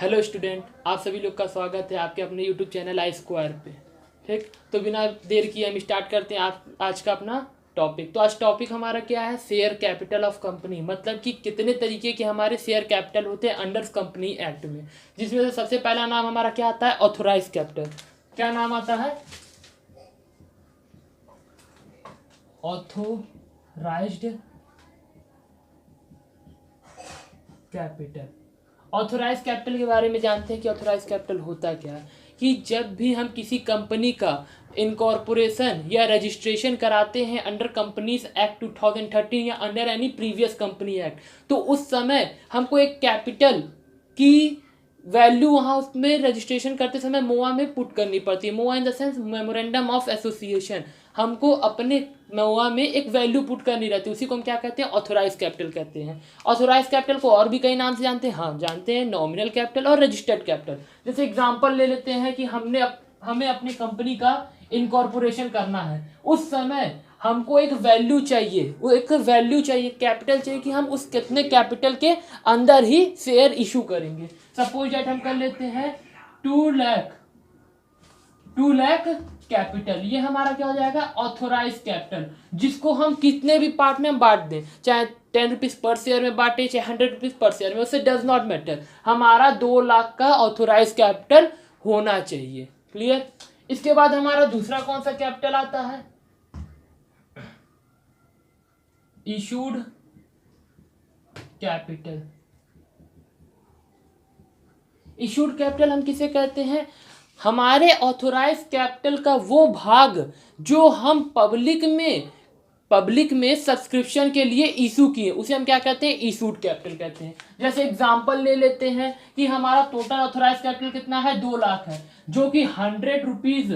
Hello student, आप सभी लोग का स्वागत है आपके अपने यूट्यूब चैनल आई स्क्वायर पे। ठीक, तो बिना देर किए हम स्टार्ट करते हैं आज का अपना टॉपिक। तो आज टॉपिक हमारा क्या है? शेयर कैपिटल ऑफ कंपनी, मतलब कि कितने तरीके के हमारे शेयर कैपिटल होते हैं अंडर कंपनी एक्ट में, जिसमें से सबसे पहला नाम हमारा क्या आता है? Authorise capital. क्या नाम आता है? Authorised capital. ऑथोराइज कैपिटल के बारे में जानते हैं कि ऑथोराइज कैपिटल होता क्या है? कि जब भी हम किसी कंपनी का इनकॉर्पोरेशन या रजिस्ट्रेशन कराते हैं अंडर कंपनीज एक्ट 2013 या under any previous company act, तो उस समय हमको एक कैपिटल की वैल्यू वहाँ उसमें रजिस्ट्रेशन करते समय मोआ में पुट करनी पड़ती है। MOA in the sense memorandum of association. हमको अपने मोआ में एक वैल्यू पुट करनी रहती है, उसी को हम क्या कहते हैं? ऑथोराइज कैपिटल कहते हैं। ऑथोराइज कैपिटल को और भी कई नाम से जानते हैं। हाँ, जानते हैं, नॉमिनल कैपिटल और रजिस्टर्ड कैपिटल। जैसे एग्जांपल ले लेते हैं कि हमें अपनी कंपनी का इनकॉर्पोरेशन करना है, उस समय हमको एक वैल्यू चाहिए, वो एक वैल्यू चाहिए, कैपिटल चाहिए कि हम उस कितने कैपिटल के अंदर ही शेयर इशू करेंगे। सपोज दैट हम कर लेते हैं 2 लाख कैपिटल। ये हमारा क्या हो जाएगा? ऑथोराइज कैपिटल, जिसको हम कितने भी पार्ट में हम बांट दें, चाहे 10 रुपीज पर शेयर में बांटे, चाहे 100 रुपीज पर शेयर में, उससे डज नॉट मैटर। हमारा 2 लाख का ऑथोराइज कैपिटल होना चाहिए। क्लियर? इसके बाद हमारा दूसरा कौन सा कैपिटल आता है? Issued capital. इशूड कैपिटल हम किसे कहते हैं? हमारे ऑथोराइज कैपिटल का वो भाग जो हम पब्लिक में सब्सक्रिप्शन के लिए इशू किए, उसे हम क्या कहते हैं? इशूड कैपिटल कहते हैं। जैसे एग्जांपल ले लेते हैं कि हमारा टोटल ऑथोराइज कैपिटल कितना है? 2 लाख है, जो कि 100 रुपीज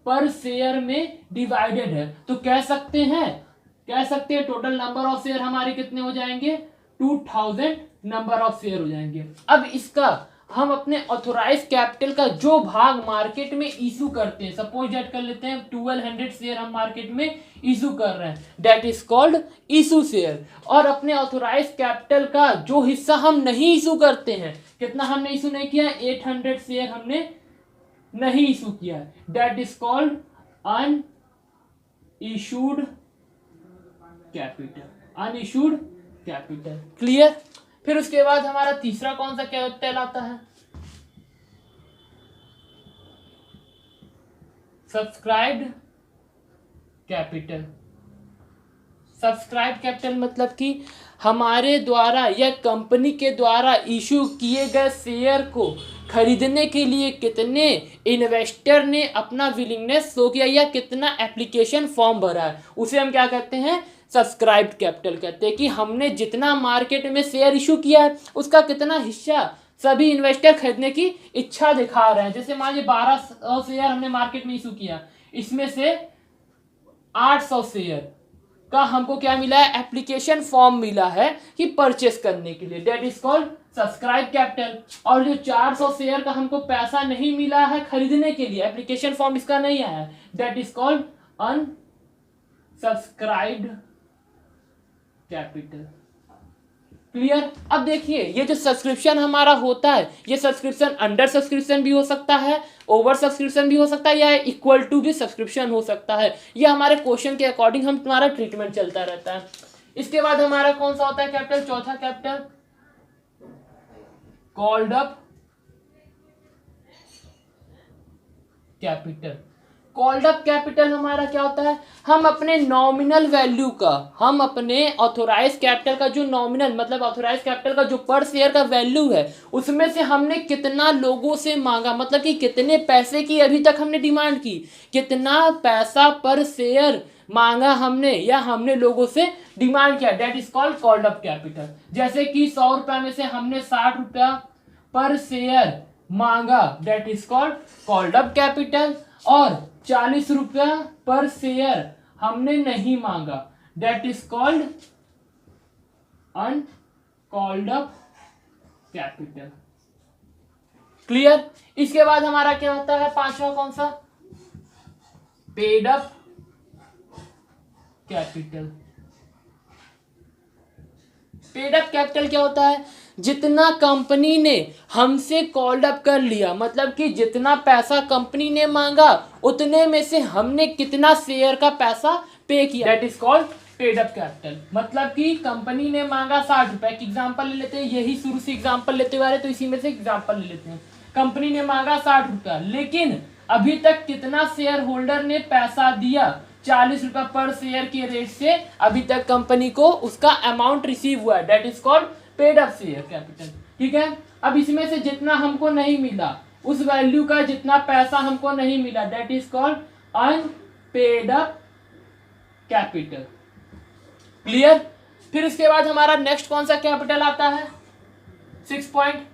पर शेयर में डिवाइडेड है। तो कह सकते हैं टोटल नंबर ऑफ शेयर हमारे कितने हो जाएंगे? 2000 नंबर ऑफ शेयर हो जाएंगे। अब इसका हम अपने ऑथोराइज कैपिटल का जो भाग मार्केट में इशू करते हैं, सपोज दैट कर लेते हैं 1200 शेयर हम मार्केट में इशू कर रहे हैं, that is called issue share. और अपने ऑथोराइज कैपिटल का जो हिस्सा हम नहीं इशू करते हैं, कितना हमने इशू नहीं किया? 800 शेयर हमने नहीं इशू किया, that is called unissued capital. Clear? फिर उसके बाद हमारा तीसरा कौन सा कैपिटल आता है? Subscribed capital. सब्सक्राइब कैपिटल मतलब कि हमारे द्वारा या कंपनी के द्वारा इशू किए गए शेयर को खरीदने के लिए कितने इन्वेस्टर ने अपना विलिंगनेस शो किया या कितना एप्लीकेशन फॉर्म भरा है, उसे हम क्या कहते हैं? सब्सक्राइब्ड कैपिटल कहते हैं। कि हमने जितना मार्केट में शेयर इशू किया है, उसका कितना हिस्सा सभी इन्वेस्टर खरीदने की इच्छा दिखा रहे हैं। जैसे मान लीजिए 1200 शेयर हमने मार्केट में इशू किया, इसमें से 800 शेयर का हमको क्या मिला है? एप्लीकेशन फॉर्म मिला है कि परचेस करने के लिए, that is called subscribe capital. और जो 400 शेयर का हमको पैसा नहीं मिला है खरीदने के लिए, एप्लीकेशन फॉर्म इसका नहीं आया, that is called unsubscribed capital. Clear? अब देखिए, ये जो सब्सक्रिप्शन हमारा होता है, ये सब्सक्रिप्शन अंडर सब्सक्रिप्शन भी हो सकता है, ओवर सब्सक्रिप्शन भी हो सकता है, या इक्वल टू भी सब्सक्रिप्शन हो सकता है। ये हमारे क्वेश्चन के अकॉर्डिंग हमारा ट्रीटमेंट चलता रहता है। इसके बाद हमारा कौन सा होता है कैपिटल? चौथा capital called up capital. Called up capital हमारा क्या होता है? हम अपने नॉमिनल वैल्यू का, हम अपने ऑथोराइज कैपिटल का जो नॉमिनल मतलब ऑथोराइज कैपिटल का जो पर शेयर का वैल्यू है, उसमें से हमने कितना लोगों से मांगा, मतलब कि कितने पैसे की अभी तक हमने डिमांड की, कितना पैसा पर शेयर मांगा हमने या हमने लोगों से डिमांड किया, that is called up capital. जैसे कि 100 रुपया में से हमने 60 रुपया पर शेयर मांगा, that is called up capital. और 40 रुपया पर शेयर हमने नहीं मांगा, that is called uncalled up capital. Clear? इसके बाद हमारा क्या होता है? पांचवा कौन सा? Paid up capital. Paid up capital क्या होता है? जितना कंपनी ने हमसे कॉल्ड अप कर लिया, मतलब कि जितना पैसा कंपनी ने मांगा उतने में से हमने कितना शेयर का पैसा पे किया, that is called paid up capital. मतलब कि कंपनी ने मांगा 60 रुपए की एग्जाम्पल ले लेते हैं, यही शुरू से एग्जाम्पल लेते हुए आ रहे तो इसी में से एग्जाम्पल ले लेते हैं। कंपनी ने मांगा 60 रुपया, लेकिन अभी तक कितना शेयर होल्डर ने पैसा दिया? 40 रुपया पर शेयर के रेट से अभी तक कंपनी को उसका अमाउंट रिसीव हुआ है, that is called paid up share capital. ठीक है, अब इसमें से जितना हमको नहीं मिला, उस वैल्यू का जितना पैसा हमको नहीं मिला, that is called unpaid up capital. Clear? फिर इसके बाद हमारा नेक्स्ट कौन सा कैपिटल आता है? 6 पॉइंट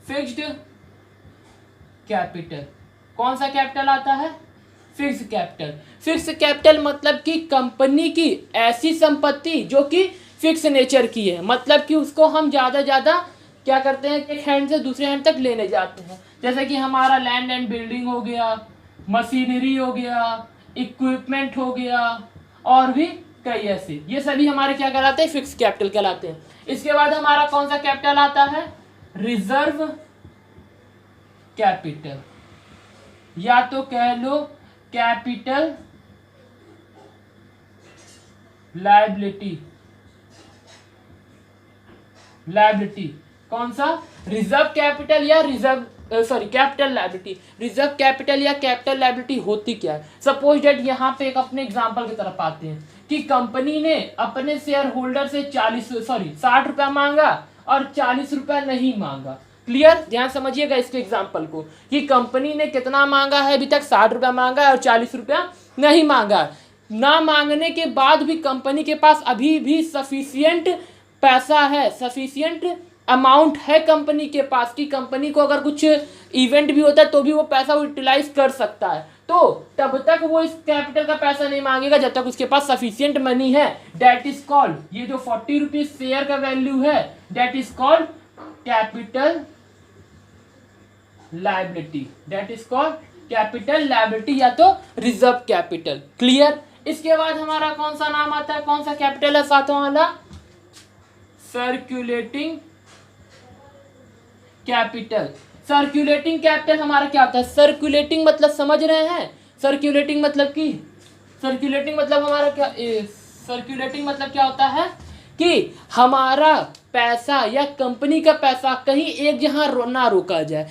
फिक्स्ड कैपिटल। कौन सा कैपिटल आता है? Fix capital. फिक्स कैपिटल मतलब कि कंपनी की ऐसी संपत्ति जो कि फिक्स नेचर की है, मतलब कि उसको हम ज़्यादा क्या करते हैं, एक हैंड से दूसरे हैंड तक लेने जाते हैं। जैसे कि हमारा लैंड एंड बिल्डिंग हो गया, मशीनरी हो गया, इक्विपमेंट हो गया, और भी कई ऐसे, ये सभी हमारे क्या कहलाते हैं? फिक्स कैपिटल कहलाते हैं। इसके बाद हमारा कौन सा कैपिटल आता है? रिजर्व कैपिटल, या तो कह लो कैपिटल लायबिलिटी। कौन सा? रिजर्व कैपिटल या कैपिटल लायबिलिटी। रिजर्व कैपिटल या कैपिटल लायबिलिटी होती क्या है? सपोज डेट यहाँ पे एक अपने एग्जांपल की तरफ आते हैं कि कंपनी ने अपने शेयर होल्डर से 60 रुपया मांगा और 40 रुपया नहीं मांगा। क्लियर? ध्यान समझिएगा इसके एग्जांपल को कि कंपनी ने कितना मांगा है, अभी तक 60 रुपया मांगा है और 40 रुपया नहीं मांगा। ना मांगने के बाद भी कंपनी के पास अभी भी सफिशियंट पैसा है, सफिशियंट अमाउंट है कंपनी के पास कि कंपनी को अगर कुछ इवेंट भी होता है तो भी वो पैसा यूटिलाइज कर सकता है, तो तब तक वो इस कैपिटल का पैसा नहीं मांगेगा जब तक उसके पास सफिशियंट मनी है। दैट इज कॉल्ड, ये जो 40 रुपीज शेयर का वैल्यू है, that is called capital liability. That is called capital liability या तो रिजर्व कैपिटल। क्लियर? इसके बाद हमारा कौन सा नाम आता है, कौन सा कैपिटल है सातवां वाला? Circulating capital. सर्कुलेटिंग कैपिटल हमारा क्या होता है? सर्कुलेटिंग मतलब समझ रहे हैं? सर्कुलेटिंग मतलब हमारा क्या, सर्कुलेटिंग मतलब क्या होता है कि हमारा पैसा या कंपनी का पैसा कहीं एक जगह ना रोका जाए,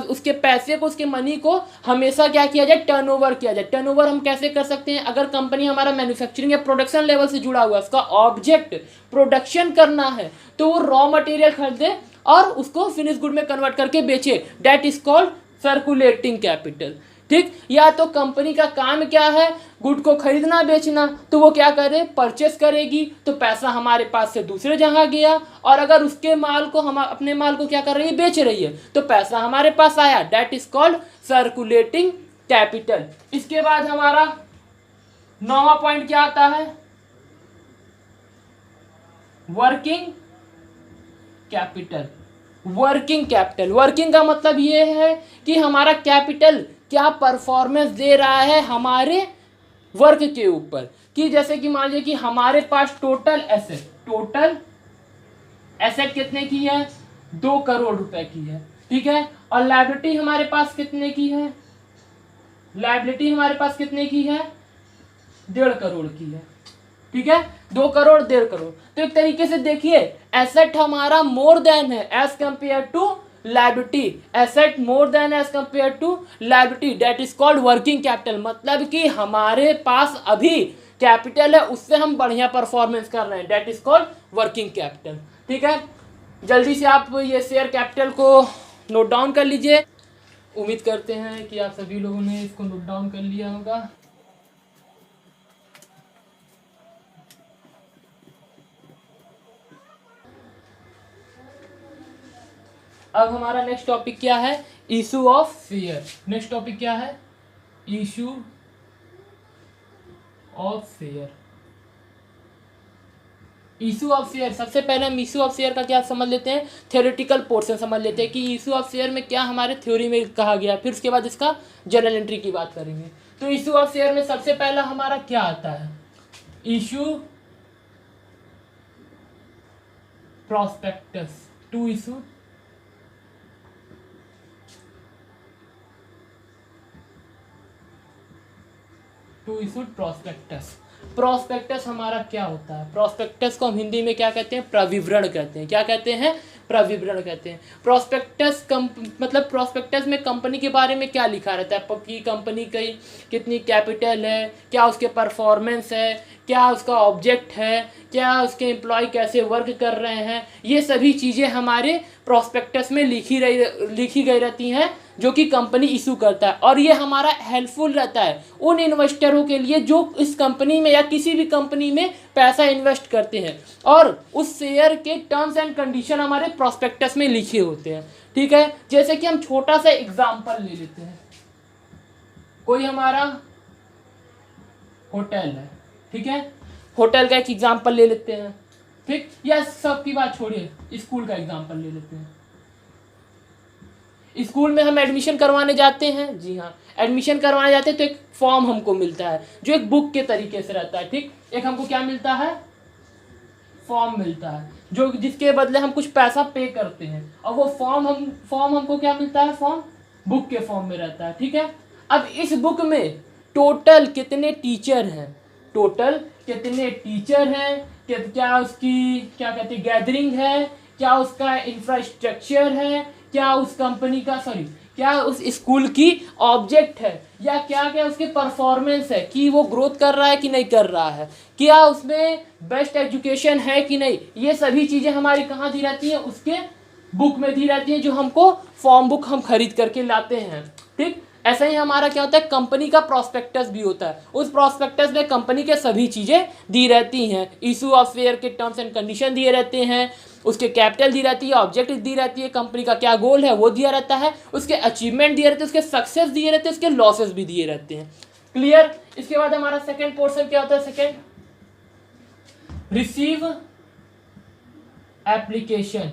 उसके पैसे को, उसके मनी को हमेशा क्या किया जाए? टर्नओवर किया जाए। टर्नओवर हम कैसे कर सकते हैं? अगर कंपनी हमारा मैन्युफैक्चरिंग या प्रोडक्शन लेवल से जुड़ा हुआ है, उसका ऑब्जेक्ट प्रोडक्शन करना है, तो वो रॉ मटेरियल खरीदे और उसको फिनिश गुड में कन्वर्ट करके बेचे, that is called circulating capital. ठीक? या तो कंपनी का काम क्या है? गुड को खरीदना बेचना, तो वो क्या करे? परचेस करेगी, तो पैसा हमारे पास से दूसरे जगह गया, और अगर उसके माल को, हम अपने माल को क्या कर रही है? बेच रही है, तो पैसा हमारे पास आया, that is called circulating capital. इसके बाद हमारा 9वां पॉइंट क्या आता है? Working capital. वर्किंग का मतलब ये है कि हमारा कैपिटल क्या परफॉर्मेंस दे रहा है हमारे वर्क के ऊपर, कि जैसे कि मान लीजिए कि हमारे पास टोटल एसेट कितने की है? 2 करोड़ रुपए की है। ठीक है, और लायबिलिटी हमारे पास कितने की है? लायबिलिटी हमारे पास कितने की है? 1.5 करोड़ की है। ठीक है, 2 करोड़ 1.5 करोड़। तो एक तरीके से देखिए, एसेट हमारा मोर देन है as compare to liability. Asset more than as compare to liability, that is called working capital. मतलब कि हमारे पास अभी कैपिटल है, उससे हम बढ़िया परफॉर्मेंस कर रहे हैं, that is called working capital. ठीक है, जल्दी से आप ये शेयर कैपिटल को नोट डाउन कर लीजिए। उम्मीद करते हैं कि आप सभी लोगों ने इसको नोट डाउन कर लिया होगा। अब हमारा नेक्स्ट टॉपिक क्या है? Issue of share. Next topic क्या है? Issue of share. Issue of share, सबसे पहले हम इशू ऑफ शेयर का क्या समझ लेते हैं? थ्योरेटिकल पोर्शन समझ लेते हैं कि इशू ऑफ शेयर में क्या हमारे थ्योरी में कहा गया, फिर उसके बाद इसका जर्नल एंट्री की बात करेंगे। तो इशू ऑफ शेयर में सबसे पहला हमारा क्या आता है? Issue prospectus to issue prospectus। Prospectus हमारा क्या होता है? प्रोस्पेक्टस को हम हिंदी में क्या कहते हैं? प्रविवरण कहते हैं। क्या कहते हैं? प्रविवरण कहते हैं। प्रोस्पेक्टस मतलब प्रोस्पेक्टस में कंपनी के बारे में क्या लिखा रहता है कि कंपनी की कितनी कैपिटल है, क्या उसके परफॉर्मेंस है, क्या उसका ऑब्जेक्ट है, क्या उसके एम्प्लॉय कैसे वर्क कर रहे हैं, ये सभी चीज़ें हमारे प्रोस्पेक्टस में लिखी गई रहती हैं जो कि कंपनी इशू करता है। और ये हमारा हेल्पफुल रहता है उन इन्वेस्टरों के लिए जो इस कंपनी में या किसी भी कंपनी में पैसा इन्वेस्ट करते हैं, और उस शेयर के टर्म्स एंड कंडीशन हमारे प्रोस्पेक्टस में लिखे होते हैं। ठीक है, जैसे कि हम छोटा सा एग्जांपल ले लेते हैं। कोई हमारा होटल है, ठीक है, होटल का एक एग्जांपल ले लेते हैं। ठीक, या सबकी बात छोड़िए, स्कूल का एग्जांपल ले लेते हैं। स्कूल में हम एडमिशन करवाने जाते हैं, जी हाँ, एडमिशन करवाने जाते हैं तो एक फॉर्म हमको मिलता है जो एक बुक के तरीके से रहता है। ठीक, एक हमको क्या मिलता है? फॉर्म मिलता है, जो जिसके बदले हम कुछ पैसा पे करते हैं, और वो फॉर्म हमको क्या मिलता है? फॉर्म बुक के फॉर्म में रहता है। ठीक है, अब इस बुक में टोटल कितने टीचर हैं, क्या उसकी क्या कहते हैं गैदरिंग है, क्या उसका इंफ्रास्ट्रक्चर है, क्या उस कंपनी का क्या उस स्कूल की ऑब्जेक्ट है, या क्या क्या उसके परफॉर्मेंस है कि वो ग्रोथ कर रहा है कि नहीं कर रहा है, क्या उसमें बेस्ट एजुकेशन है कि नहीं, ये सभी चीज़ें हमारी कहाँ दी रहती हैं? उसके बुक में दी रहती हैं, जो हमको फॉर्म बुक हम खरीद करके लाते हैं। ठीक, ऐसा ही हमारा क्या होता है? कंपनी का प्रोस्पेक्टस भी होता है। उस प्रोस्पेक्टस में कंपनी के सभी चीज़ें दी रहती हैं, इशू ऑफ शेयर के टर्म्स एंड कंडीशन दिए रहते हैं, उसके कैपिटल दी रहती है, ऑब्जेक्ट दी रहती है, कंपनी का क्या गोल है वो दिया रहता है, उसके अचीवमेंट दिए रहते हैं, उसके सक्सेस दिए रहते हैं, उसके लॉसेस भी दिए रहते हैं। क्लियर? इसके बाद हमारा सेकेंड पोर्शन क्या होता है? Second, receive application.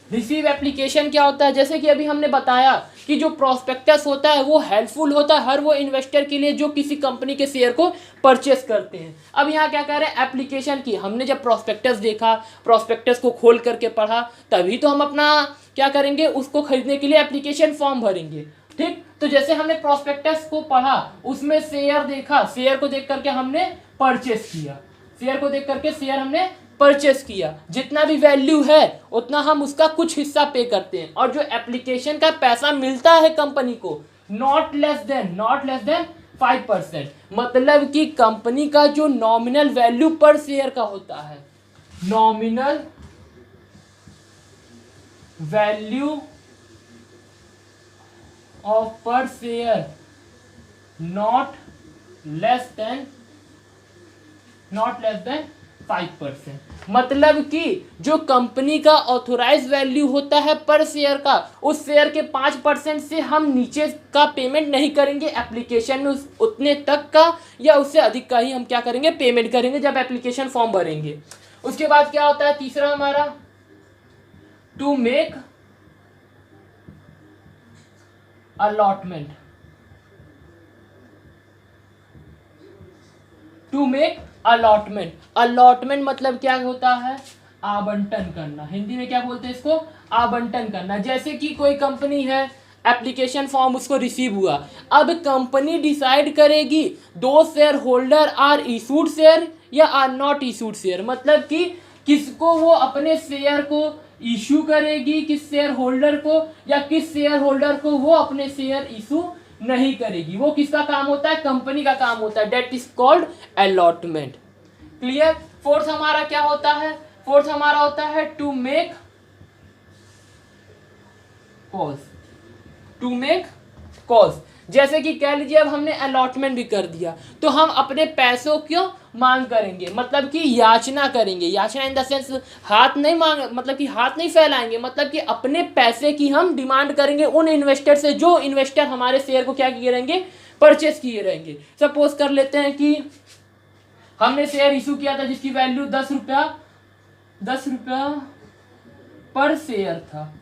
Receive application क्या होता है? जैसे कि अभी हमने बताया कि जो प्रोस्पेक्टस होता है वो हेल्पफुल होता है हर वो इन्वेस्टर के लिए जो किसी कंपनी के शेयर को परचेस करते हैं। अब यहाँ क्या कह रहे हैं? एप्लीकेशन की। हमने जब प्रोस्पेक्टस देखा, प्रोस्पेक्टस को खोल करके पढ़ा, तभी तो हम अपना क्या करेंगे? उसको खरीदने के लिए एप्लीकेशन फॉर्म भरेंगे। ठीक, तो जैसे हमने प्रोस्पेक्टस को पढ़ा, उसमें शेयर देखा, शेयर को देख करके हमने परचेस किया, शेयर हमने परचेस किया, जितना भी वैल्यू है उतना हम उसका कुछ हिस्सा पे करते हैं, और जो एप्लीकेशन का पैसा मिलता है कंपनी को नॉट लेस देन 5%, मतलब कि कंपनी का जो नॉमिनल वैल्यू पर शेयर का होता है, नॉमिनल वैल्यू ऑफ पर शेयर नॉट लेस देन 5%, मतलब कि जो कंपनी का ऑथोराइज वैल्यू होता है पर शेयर का, उस शेयर के 5% से हम नीचे का पेमेंट नहीं करेंगे एप्लीकेशन में, उतने तक का या उससे अधिक का ही हम क्या करेंगे? पेमेंट करेंगे जब एप्लीकेशन फॉर्म भरेंगे। उसके बाद क्या होता है? तीसरा हमारा, टू मेक अलॉटमेंट। अलॉटमेंट मतलब क्या होता है? आवंटन करना। हिंदी में क्या बोलते हैं इसको? आवंटन करना। जैसे कि कोई कंपनी है, एप्लीकेशन फॉर्म उसको रिसीव हुआ, अब कंपनी डिसाइड करेगी दो shareholder are issued share या आर नॉट इशूड शेयर, मतलब कि किसको वो अपने शेयर को इशू करेगी, किस शेयर होल्डर को, या किस शेयर होल्डर को वो अपने शेयर इशू नहीं करेगी। वो किसका काम होता है? कंपनी का काम होता है। That is called allotment. Clear? Fourth हमारा क्या होता है? फोर्थ हमारा होता है टू मेक कॉज। जैसे कि कह लीजिए अब हमने अलॉटमेंट भी कर दिया, तो हम अपने पैसों क्यों मांग करेंगे, मतलब कि याचना करेंगे। याचना इन द सेंस हाथ नहीं मांग, मतलब कि हाथ नहीं फैलाएंगे, मतलब कि अपने पैसे की हम डिमांड करेंगे उन इन्वेस्टर से जो इन्वेस्टर हमारे शेयर को क्या किए रहेंगे? परचेस किए रहेंगे। सपोज कर लेते हैं कि हमने शेयर इशू किया था जिसकी वैल्यू 10 रुपया पर शेयर था,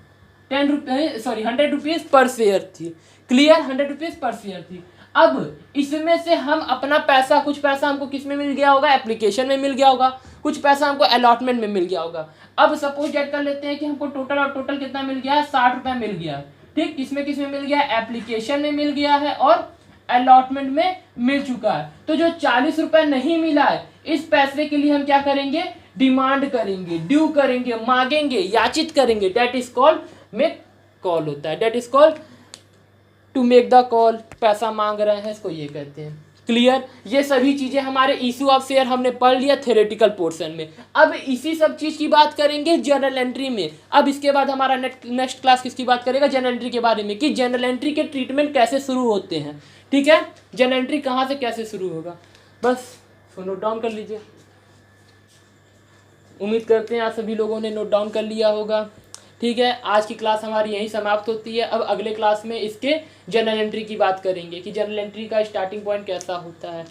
100 रुपीज पर शेयर थी। क्लियर? 100 रुपीज पर शेयर थी। अब इसमें से हम अपना पैसा, कुछ पैसा हमको किस में मिल गया होगा, एप्लीकेशन में मिल गया होगा, कुछ पैसा हमको अलॉटमेंट में मिल गया होगा। अब सपोज डेट कर लेते हैं कि हमको टोटल और टोटल कितना मिल गया है, 60 रुपये मिल गया। ठीक, किसमें किसमें मिल गया है, एप्लीकेशन में मिल गया है और अलॉटमेंट में मिल चुका है। तो जो 40 रुपये नहीं मिला है, इस पैसे के लिए हम क्या करेंगे, डिमांड करेंगे, ड्यू करेंगे, मांगेंगे, याचित करेंगे। That is called make call होता है, that is called to make the call. पैसा मांग रहे हैं, इसको ये कहते हैं। क्लियर, ये सभी चीजें हमारे इशू ऑफ शेयर हमने पढ़ लिया थ्योरेटिकल पोर्शन में। अब इसी सब चीज की बात करेंगे जर्नल एंट्री में। अब इसके बाद हमारा नेक्स्ट क्लास किसकी बात करेगा, जर्नल एंट्री के बारे में, कि जर्नल एंट्री के ट्रीटमेंट कैसे शुरू होते हैं। ठीक है, जर्नल एंट्री कहाँ से कैसे शुरू होगा, बस नोट डाउन कर लीजिए। उम्मीद करते हैं आप सभी लोगों ने नोट डाउन कर लिया होगा। ठीक है, आज की क्लास हमारी यहीं समाप्त होती है। अब अगले क्लास में इसके जर्नल एंट्री की बात करेंगे कि जर्नल एंट्री का स्टार्टिंग पॉइंट कैसा होता है।